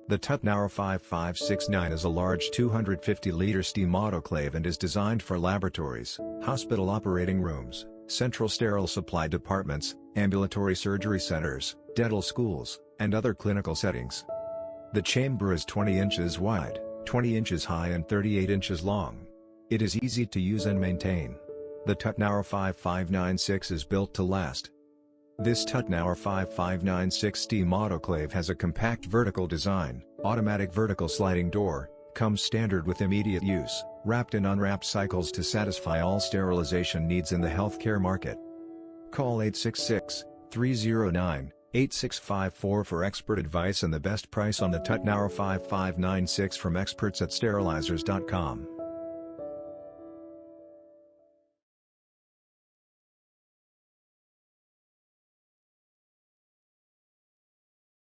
The Tuttnauer 5569 is a large 250-liter steam autoclave and is designed for laboratories, hospital operating rooms, central sterile supply departments, ambulatory surgery centers, dental schools, and other clinical settings. The chamber is 20 inches wide, 20 inches high and 38 inches long. It is easy to use and maintain. The Tuttnauer 5596 is built to last. This Tuttnauer 5596 steam autoclave has a compact vertical design, automatic vertical sliding door, comes standard with immediate use, wrapped and unwrapped cycles to satisfy all sterilization needs in the healthcare market. Call 866-309-8654 for expert advice and the best price on the Tuttnauer 5596 from experts at sterilizers.com.